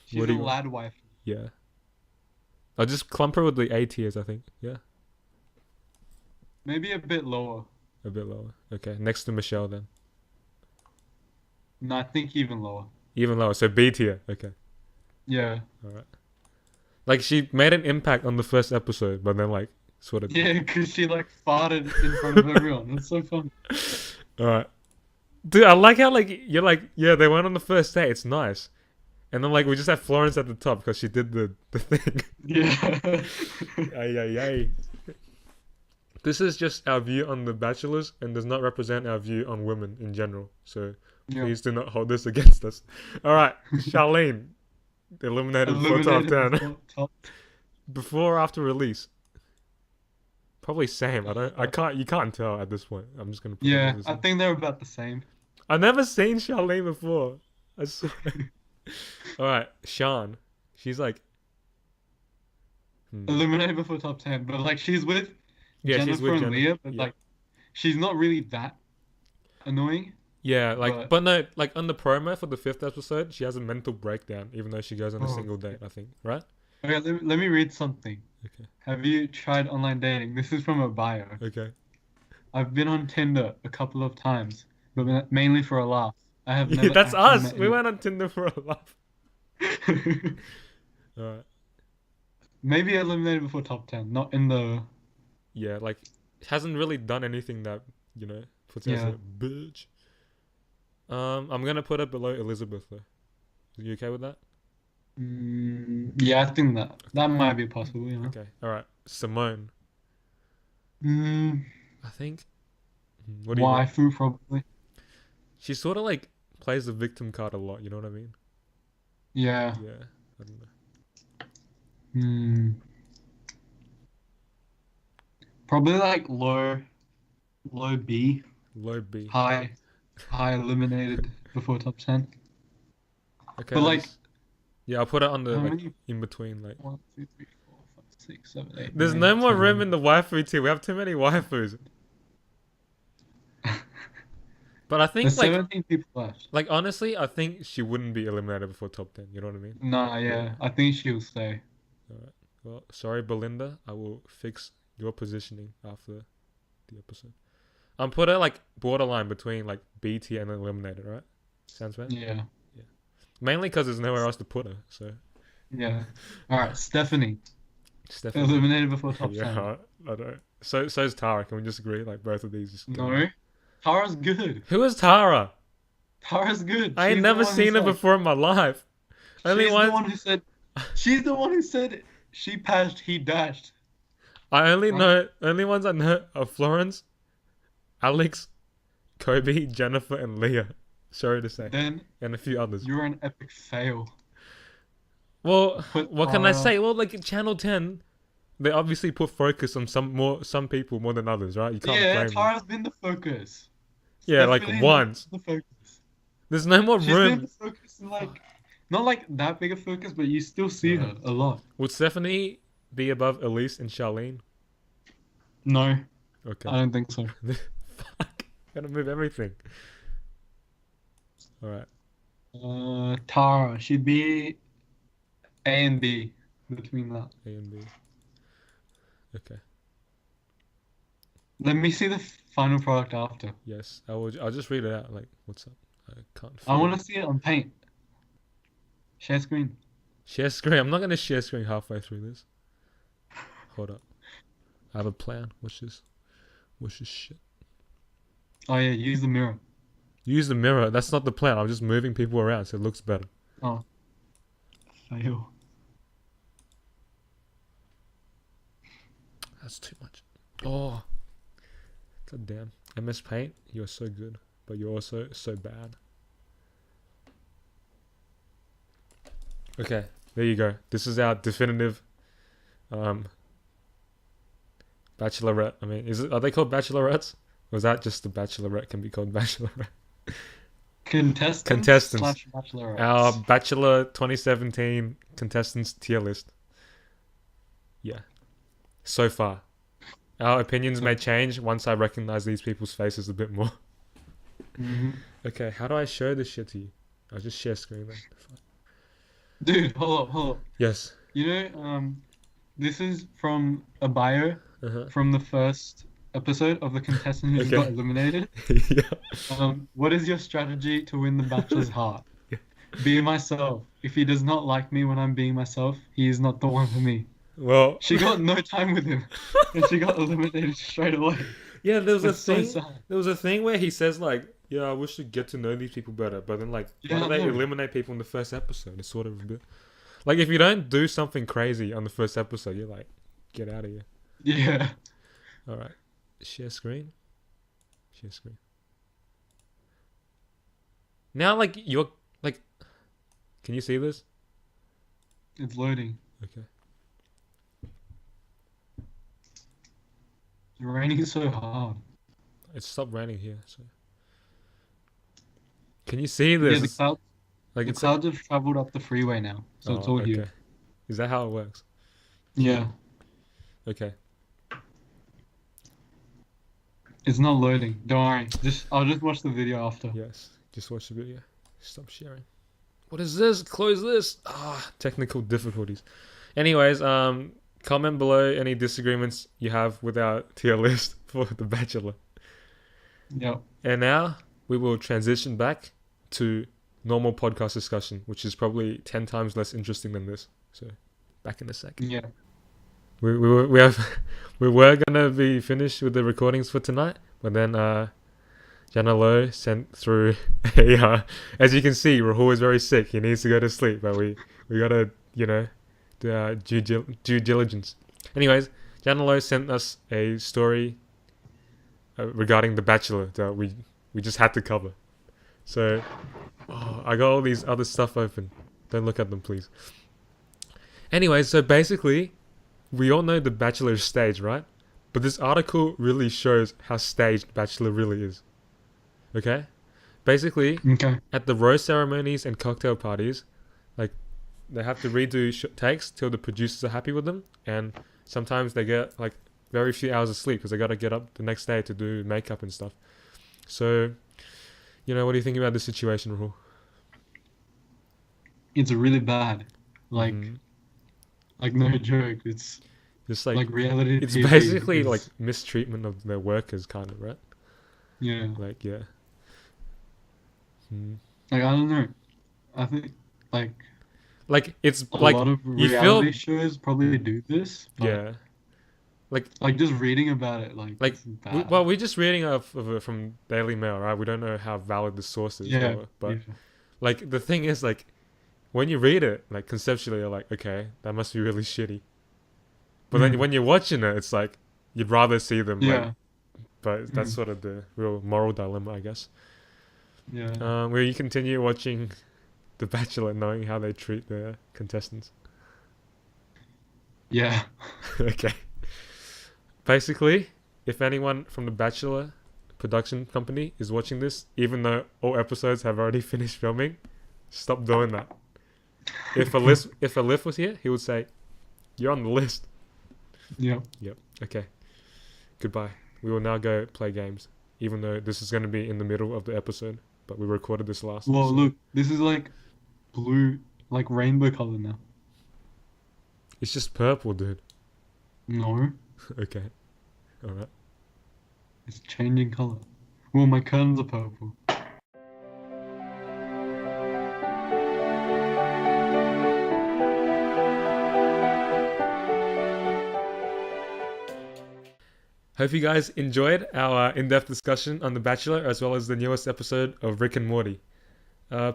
She's What do a you- lad wife. yeah. I'll just clump her with the A tiers, I think. Yeah, Maybe a bit lower. a bit lower. Okay, next to Michelle then. No, I think even lower. Even lower, so B tier. Okay, Yeah. all right. Like she made an impact on the first episode, but then like sort of. Yeah, because she like farted in front of everyone. It's so fun. All right, dude. I like how like you're like yeah they went on the first date. It's nice, and then like we just have Florence at the top because she did the thing. Yeah. Ay ay ay. This is just our view on the Bachelors and does not represent our view on women in general. So Yeah. please do not hold this against us. All right, Charlene, eliminated before top Eliminated 10. before top. Before or after release? Probably same. I can't. You can't tell at this point. I'm just gonna put it Yeah, as the I same. think they're about the same. I've never seen Charlene before. I swear. All right, Sean. She's like. Eliminated before top 10, but like she's with Yeah, she's Jennifer with and Jennifer. Leah, but Yeah. like she's not really that annoying. Yeah, like, But- but no, like on the promo for the 5th episode, she has a mental breakdown, even though she goes on a Oh, single date, I think, right? Okay, let me read something. Okay. Have you tried online dating? This is from a bio. Okay. I've been on Tinder a couple of times, but mainly for a laugh. I have Yeah, never that's actually us. met We went on Tinder for a laugh. anyone. Alright. Maybe eliminated before top 10, not in the. Yeah, like, hasn't really done anything that, puts her as Yeah. a bitch. I'm gonna put her below Elizabeth, though. Are you okay with that? Yeah, I think that might be possible, you know. Okay. Alright. Simone. Mm, I think. What do you think? waifu probably. She sort of, like, plays the victim card a lot, you know what I mean? Yeah. Yeah. I don't know. Probably like low B, Low B. high eliminated before top 10. Okay. But like, yeah, I'll put it on the how like many? in between. Like, 1, 2, 3, 4, 5, 6, 7, 8. there's 9, no more 10. room in the waifu tier. We have too many waifus. But I think There's like 17 people left. like honestly, I think she wouldn't be eliminated before top 10. You know what I mean? Nah, yeah, I think she'll stay. Alright. Well, sorry, Belinda. I will fix your positioning after the episode. I'm put her like borderline between like B tier and eliminated. Right? Sounds fair. Yeah, Mainly because there's nowhere else to put her. So yeah. All right, Stephanie Stephanie. eliminated before top 10. Yeah, I don't. So's Tara. Can we just agree? Like both of these. Just No, Tara's good. Who is Tara? Tara's good. I ain't She's the never one who seen her said- before in my life. Only She's one. the one who said. She's the one who said she passed, he dashed. I only Right? know. Only ones I know are Florence, Alex, Kobe, Jennifer, and Leah. Sorry to say, Then and a few others. you're an epic fail. Well, Put what can I Tara- say? Well, like in Channel 10, they obviously put focus on some people more than others, right? You can't Yeah, blame them. Tara's been the focus. Yeah, like Stephanie's once. The focus. There's no more She's been room. the focus in like, not like that big a focus, but you still see her a lot. Would Stephanie be above Elise and Charlene? No, Okay. I don't think so. Fuck. Gotta move everything. All right. Tara, she'd be A and B between that. A and B. Okay. Let me see the final product after. Yes. I'll just read it out. Like, what's up? I can't. I want to see it on Paint. Share screen. Share screen. I'm not gonna share screen halfway through this. Hold up. I have a plan. Watch this shit. Oh yeah, use the mirror. Use the mirror. That's not the plan. I'm just moving people around so it looks better. Oh. Fail. That's too much. Oh. God damn. MS Paint, you're so good, but you're also so bad. Okay, there you go. This is our definitive Bachelorette. I mean, are they called bachelorettes? Or is that just the Bachelorette can be called Bachelorette? Contestants. / bachelorettes. Our Bachelor 2017 contestants tier list. Yeah. So far. Our opinions may change once I recognize these people's faces a bit more. Mhm. Okay, how do I show this shit to you? I'll just share screen then. Dude, hold up. Yes. You know, This is from a bio Uh-huh. from the first episode of the contestant who just got Okay. eliminated. Yeah. What is your strategy to win the Bachelor's heart? Yeah. Be myself. If he does not like me when I'm being myself, he is not the one for me. Well, She got no time with him, and she got eliminated straight away. yeah, It's so sad. there was a thing where he says like, yeah, I wish to get to know these people better, but then like, why Yeah, do I they know. eliminate people in the first episode? It's sort of a bit like if you don't do something crazy on the first episode, you're like, get out of here. Yeah. All right, share screen, share screen. Now, like you're like, can you see this? It's loading. Okay. It's raining so hard. It stopped raining here, so can you see Yeah, this? the cloud Like the it's clouds have traveled up the freeway now, so it's all okay. here. Is that how it works? Yeah. Okay. It's not loading. Don't worry. I'll just watch the video after. Yes. Just watch the video. Stop sharing. What is this? Close this. Technical difficulties. Anyways, comment below any disagreements you have with our tier list for The Bachelor. Yep. And now we will transition back to normal podcast discussion, which is probably 10 times less interesting than this. So, back in a sec. Yeah. We were gonna be finished with the recordings for tonight, but then Jana Lowe sent through a as you can see, Rahul is very sick. He needs to go to sleep, but we gotta do our due diligence. Anyways, Jana Lowe sent us a story regarding The Bachelor that we just had to cover. So I got all these other stuff open. Don't look at them, please. Anyways, so basically, we all know The Bachelor is staged, right? But this article really shows how staged Bachelor really is. Okay? Basically, Okay. at the rose ceremonies and cocktail parties, like, they have to redo takes till the producers are happy with them, and sometimes they get, like, very few hours of sleep because they gotta get up the next day to do makeup and stuff. So, what do you think about this situation, Rahul? It's really bad. Like, Mhm. like no joke. It's Just like reality it's TV basically is, like mistreatment of their workers, kind of, right? yeah. Like, yeah. Hmm. Like I don't know. I think like Like it's a like lot of you feel, reality shows probably do this, but yeah. Like just reading about it, like like it's bad. we're just reading from Daily Mail, right? We don't know how valid the source is, Yeah. but Yeah. like the thing is, like when you read it, like conceptually, you're like, okay, that must be really shitty. But then Mm. when you're watching it, it's like you'd rather see them, like. Yeah. But that's Mm. sort of the real moral dilemma, I guess. Yeah. Where you continue watching The Bachelor, knowing how they treat their contestants. Yeah. Okay. Basically, if anyone from the Bachelor production company is watching this, even though all episodes have already finished filming, stop doing that. If Alif was here, he would say, "You're on the list." Yeah. Yep. Okay. Goodbye. We will now go play games, even though this is going to be in the middle of the episode, but we recorded this last. Well, so look, this is like blue, like rainbow color now. it's just purple, dude. No, Okay. All right. it's changing color. Well, my curtains are purple. Hope you guys enjoyed our in-depth discussion on The Bachelor, as well as the newest episode of Rick and Morty.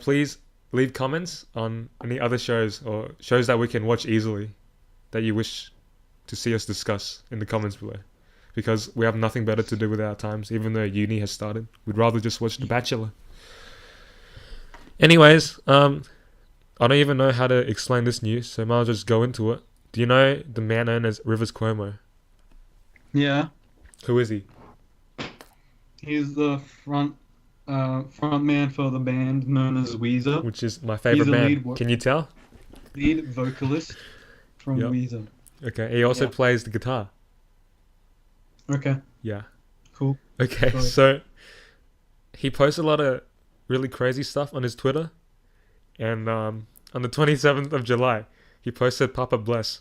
Please leave comments on any other shows or shows that we can watch easily that you wish to see us discuss in the comments below. Because we have nothing better to do with our times, even though uni has started. We'd rather just watch The Bachelor. Anyways, I don't even know how to explain this news, so I might as well just go into it. Do you know the man known as Rivers Cuomo? Yeah, Who is he? he's the front man for the band known as Weezer, Which is my favorite He's a lead band. Can you tell? lead vocalist from Yep. Weezer. Okay, he also Yeah. plays the guitar. Okay, Yeah. cool. Okay, Sorry. so he posts a lot of really crazy stuff on his Twitter, and on the 27th of July, he posted Papa Bless,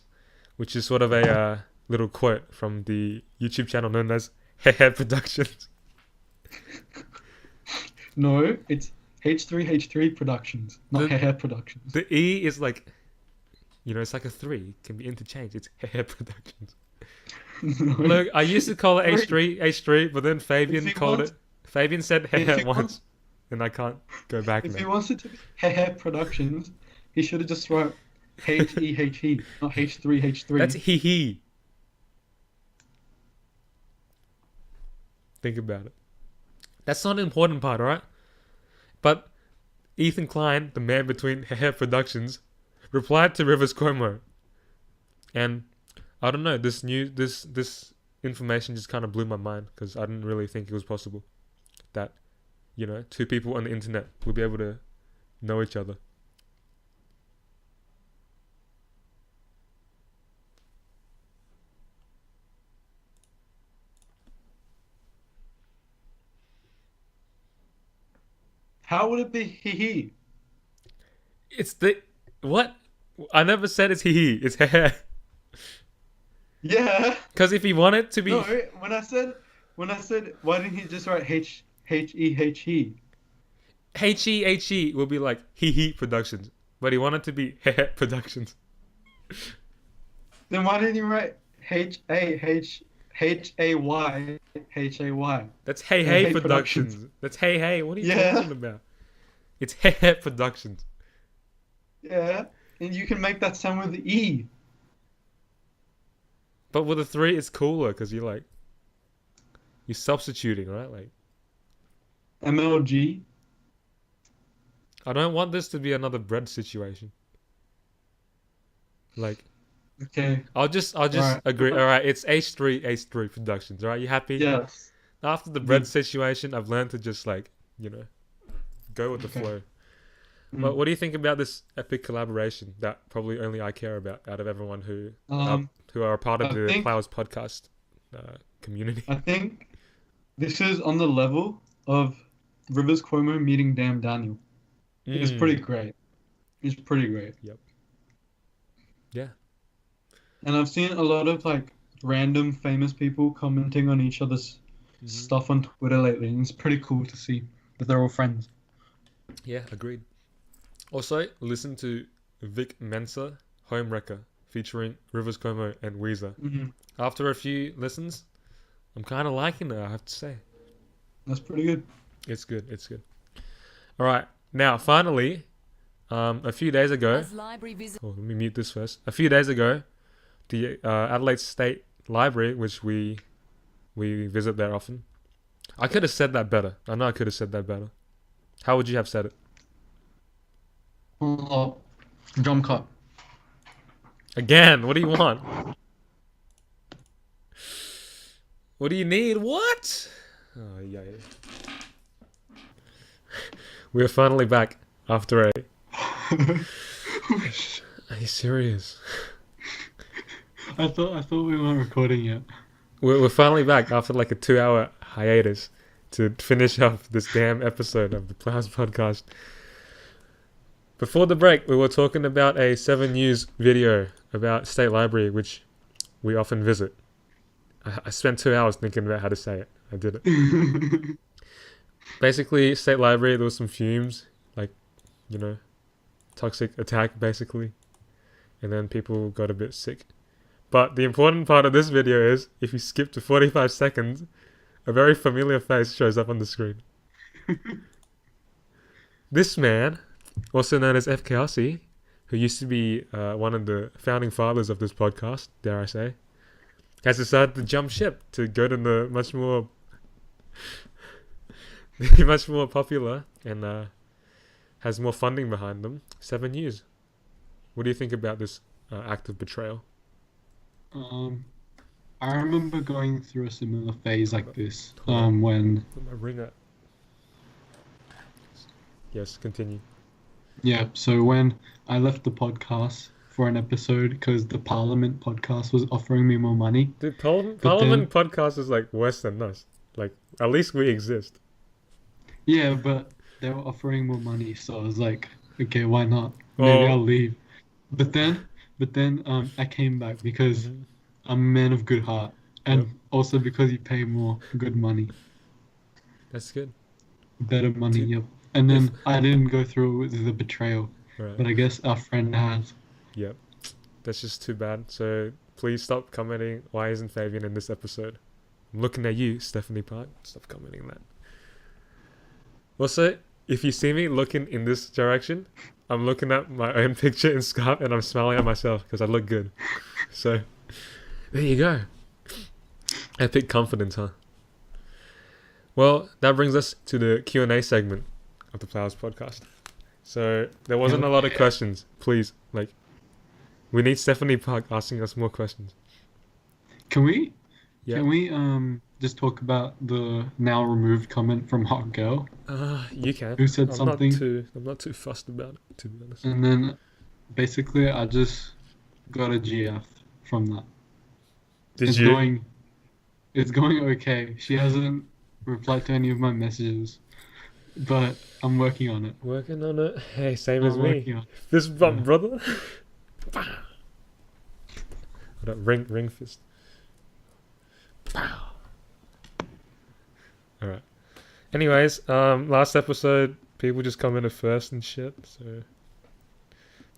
which is sort of a little quote from the YouTube channel known as Hehe Productions. No, it's H3H3 Productions, not The- Hair Productions. The E is like, it's like a 3. It can be interchanged. It's Hehe Productions. No. Look, I used to call it H3, but then Fabian If he called wants- it. Fabian said if Hehe he once, wants- and I can't go back If he now. wants it to be Hair Productions, he should have just wrote Hehe, not H3H3. That's he. Think about it. That's not an important part, alright? But Ethan Klein, the man between Hehe Productions, replied to Rivers Cuomo. And I don't know, this information just kind of blew my mind because I didn't really think it was possible that, two people on the internet would be able to know each other. How would it be he? It's the what? I never said it's he. It's Hehe. Yeah. Because if he wanted to be No, when I said, why didn't he just write He? He will be like he Productions, but he wanted to be Hehe Productions. Then why didn't you write Hay? That's Hey Yeah, Hey Hey Productions. That's Hey Hey. What are you Yeah. talking about? It's Hehe Productions. Yeah, and you can make that sound with the E. But with a 3, it's cooler because you're substituting, right? Like, MLG. I don't want this to be another bread situation. Like, Okay. I'll just Alright. agree. All right, it's H3 Productions. All right, you happy? Yes. After the bread situation, I've learned to just go with the Okay. flow. Mm. But what do you think about this epic collaboration that probably only I care about out of everyone who are a part of I the think- Plows podcast community? I think this is on the level of Rivers Cuomo meeting Damn Daniel. It's Mm. pretty great. It's pretty great. Yep. Yeah. And I've seen a lot of random famous people commenting on each other's Mhm. stuff on Twitter lately, and it's pretty cool to see that they're all friends. Yeah, agreed. Also, listen to Vic Mensa, Homewrecker, featuring Rivers Cuomo and Weezer. Hmm. After a few listens, I'm kind of liking it, I have to say. That's pretty good. It's good. All right. Now, finally, a few days ago... As library visit- Oh, let me mute this first. A few days ago, the Adelaide State Library, which we visit there often. I could have said that better. I know I could have said that better. How would you have said it? Oh, drum cut. Again, what do you want? What do you need? What? Oh, yeah. We're finally back after a... Are you serious? I thought we weren't recording yet. We're finally back after a 2-hour hiatus to finish off this damn episode of the Plows podcast. Before the break, we were talking about a 7 News video about State Library, which we often visit. I spent 2 hours thinking about how to say it. I did it. Basically, State Library, there was some fumes, toxic attack, basically. And then people got a bit sick. But the important part of this video is, if you skip to 45 seconds, a very familiar face shows up on the screen. This man, also known as FK Aussie, who used to be one of the founding fathers of this podcast, dare I say, has decided to jump ship to go to the much more popular and has more funding behind them, 7 News. What do you think about this act of betrayal? I remember going through a similar phase like this. When Put my ring up. Yes, continue. so when I left the podcast for an episode because the Parliament podcast was offering me more money. Dude, Parliament podcast is worse than us. At least we exist. Yeah, but they were offering more money, so I was like, okay, why not? Maybe Oh. I'll leave. But then But then I came back because Hmm. I'm a man of good heart, Yep, and also because you pay more good money, that's good. better money. Dude, Yep. And if then I didn't go through with the betrayal, right, but I guess our friend has. yep, that's just too bad. So please stop commenting. Why isn't Fabian in this episode? I'm looking at you, Stephanie Park. Stop commenting that. Also, if you see me looking in this direction, I'm looking at my own picture in Skype and I'm smiling at myself because I look good. So there you go. Epic confidence, huh? Well, that brings us to the Q&A segment of the Plows podcast. So there wasn't a Hell lot of yeah. questions. Please, like, we need Stephanie Park asking us more questions. Can we Yeah. can we just talk about the now removed comment from Hot Girl You can. who said something, I'm not too fussed about it, to be honest. and then basically I just got a GF from that. Did It's you? going it's going okay. She hasn't replied to any of my messages, but I'm working on it. Working on it. Hey, same as I'm me. working on Fist it. bump, Yeah. brother. Hold up, ring fist. Alright. Anyways, last episode, people just commented first and shit. So,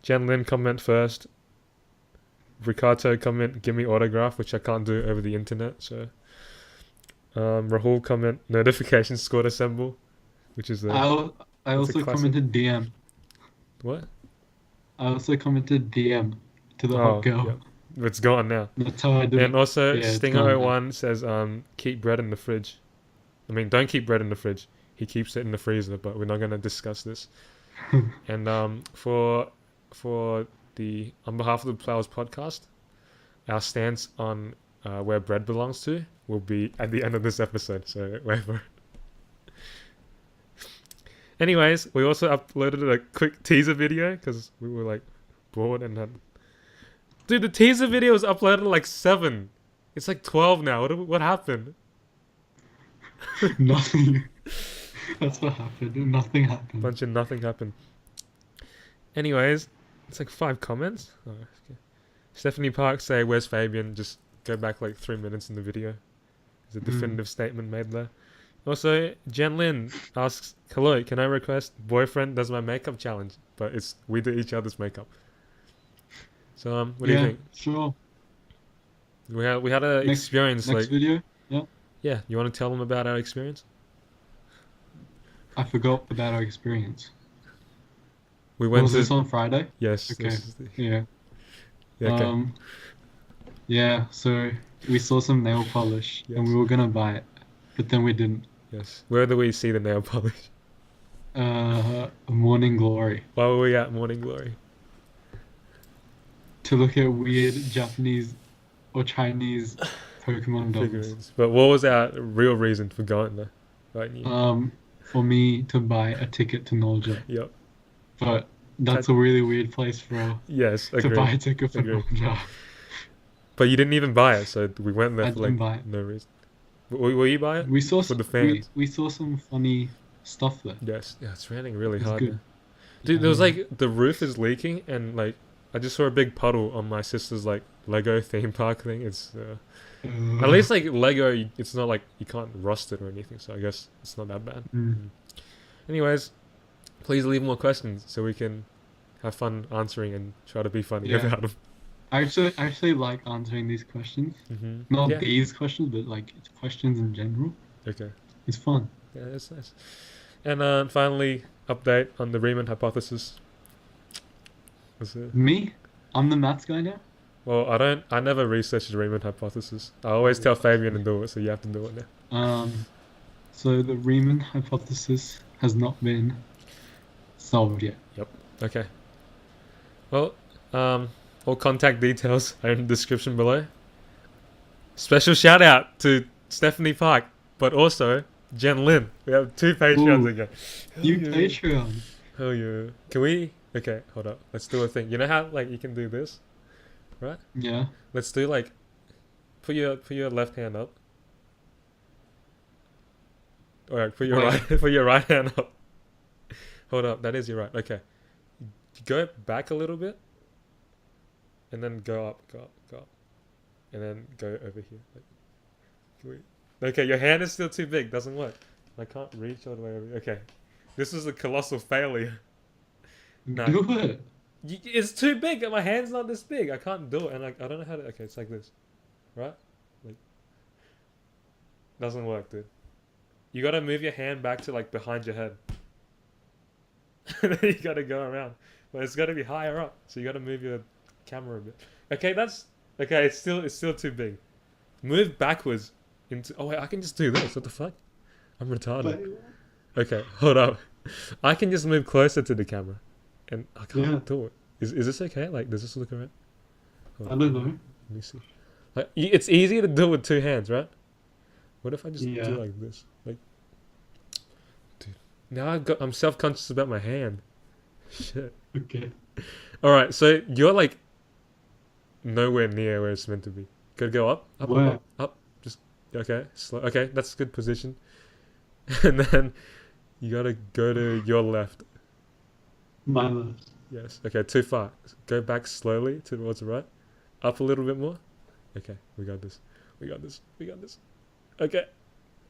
Jen Lin comment first. Ricardo comment, give me autograph, which I can't do over the internet. So, Rahul comment, notification squad assemble, which is I I that's a also classic. commented DM. What? I also commented DM to the Hot Oh, Girl. yep. It's gone now. That's how I did And it. also, Yeah, it's gone now. Stinger01 says, keep bread in the fridge. I mean, don't keep bread in the fridge. He keeps it in the freezer, but we're not gonna discuss this. And for the on behalf of the Plows podcast, our stance on where bread belongs to will be at the end of this episode. So wait for it. Anyways, we also uploaded a quick teaser video because we were like bored and had. Dude, the teaser video was uploaded at like 7. It's like 12 now. What happened? Nothing. That's what happened. Nothing happened. Bunch of nothing happened. Anyways, it's like 5 comments. Oh, okay. Stephanie Park say, "Where's Fabian?" Just go back like 3 minutes in the video. There's a definitive statement made there. Also, Jen Lin asks, "Hello, can I request boyfriend does my makeup challenge?" But it's we do each other's makeup. So what do you Yeah, think? sure. We had a Next experience next like video. Yeah. yeah. You want to tell them about our experience? I forgot about our experience. We went Was to this on Friday? yes. Okay. This is the, Yeah. yeah. Okay. Yeah, so we saw some nail polish and Yes. we were gonna buy it, but then we didn't. Yes. Where do we see the nail polish? Morning Glory. Why were we at Morning Glory? To look at weird Japanese or Chinese Pokemon dolls. Figurines. But what was our real reason for going there? Right. For me to buy a ticket to Nolja. Yep. But that's a really weird place for Yes. to buy a Agreed. ticket for Agreed. Nolja. But you didn't even buy it, so we went there I for didn't like buy it. no reason. Will you buy it? We saw For the we, fans. we saw some funny stuff there. Yes. Yeah, it's raining really It's hard. good. Now. Dude, there was Yeah. like the roof is leaking, and like I just saw a big puddle on my sister's like Lego theme park thing. It's at least like Lego, it's not like you can't rust it or anything. So I guess it's not that bad. Mm. Anyways, please leave more questions so we can have fun answering and try to be funny Yeah. about them. I actually like answering these questions. Not Yeah. these questions, but like it's questions in general. Okay. It's fun. Yeah, that's nice. And finally, update on the Riemann hypothesis. What's it? Me, I'm the maths guy now. Well, I never researched the Riemann hypothesis. I always tell Fabian to do it, so you have to do it now. So the Riemann hypothesis has not been solved yet. Okay. Well, all contact details are in the description below. Special shout out to Stephanie Park, but also Jen Lin. We have 2 Patreons Ooh. again. You Hell yeah. Patreon. Hell yeah. Can we? Okay, hold up. Let's do a thing. You know how like you can do this, right? Yeah. Let's do like, put your left hand up. All right, put your Wait. put your right hand up. Hold up, that is your right. Okay, go back a little bit. and then go up, and then go over here. Like, okay, your hand is still too big. Doesn't work. I can't reach all the way over. Okay, this is a colossal failure. No. Do it. It's too big. My hand's not this big. I can't do it, and I don't know how to. Okay, it's like this, right? Like, doesn't work, dude. You gotta move your hand back to like behind your head. And then you gotta go around, but it's gotta be higher up. So you gotta move your camera a bit. Okay, that's okay. It's still too big. Move backwards into. Oh wait, I can just do this. What the fuck? I'm retarded. Okay, hold up. I can just move closer to the camera, and I can't do it. Is this okay? Like, does this look alright? I don't know. Let me see. Like, it's easy to do with two hands, right? What if I just do like this? Like, dude, now I'm self-conscious about my hand. Shit. Okay. All right, so you're like nowhere near where it's meant to be. Could go up, up. Just okay, slow. Okay, that's a good position. And then you gotta go to your left. My left. Yes. Okay, too far. Go back slowly towards the right. Up a little bit more. Okay, we got this. We got this. We got this. Okay.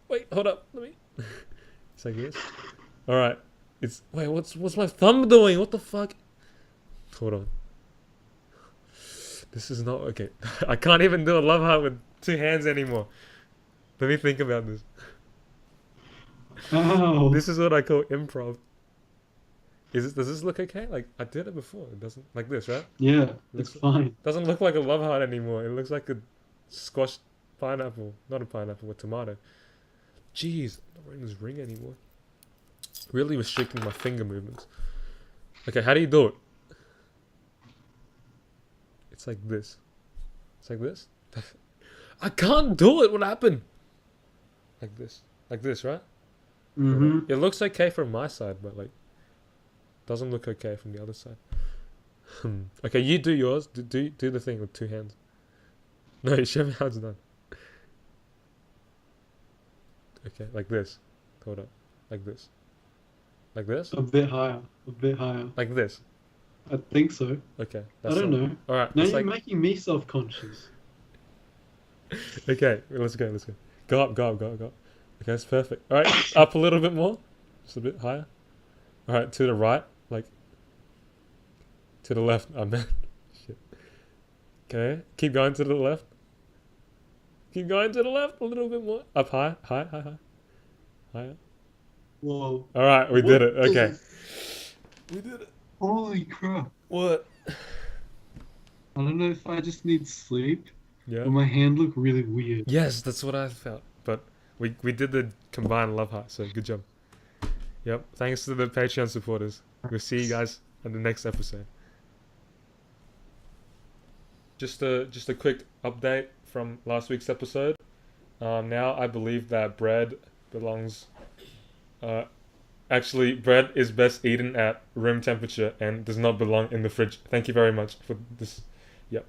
Wait, hold up. Let me. It's like this. All right. It's wait. What's my thumb doing? What the fuck? Hold on. This is not okay. I can't even do a love heart with two hands anymore. Let me think about this. Ow. This is what I call improv. Does this look okay? Like, I did it before. It doesn't like this, right? Yeah, it's fine. Doesn't look like a love heart anymore. It looks like a squashed pineapple. Not a pineapple, a tomato. Jeez, I'm not wearing this ring anymore. Really restricting my finger movements. Okay, how do you do it? It's like this. It's like this. I can't do it. What happened? Like this. Like this, right? Mm-hmm. It looks okay from my side, but like doesn't look okay from the other side. Okay, you do yours. Do the thing with two hands. No, show me how it's done. Okay, like this. Hold up. Like this. Like this? A bit higher. A bit higher. Like this. I think so. Okay. I don't know. Alright. Now you're making me self-conscious. Okay, let's go. Go up. Okay, that's perfect. Alright, up a little bit more. Just a bit higher. Alright, to the right. Like, to the left. Oh, man. Shit. Okay, keep going to the left. Keep going to the left a little bit more. Up high. Higher. Whoa. Alright, we did it. Okay. We did it. Holy crap. What? I don't know if I just need sleep, Yeah. but my hand looked really weird. Yes, that's what I felt. But we did the combined love heart, so good job. Yep. Thanks to the Patreon supporters. We'll see you guys in the next episode. Just a quick update from last week's episode. Now I believe that bread belongs. Actually, bread is best eaten at room temperature and does not belong in the fridge. Thank you very much for this. Yep.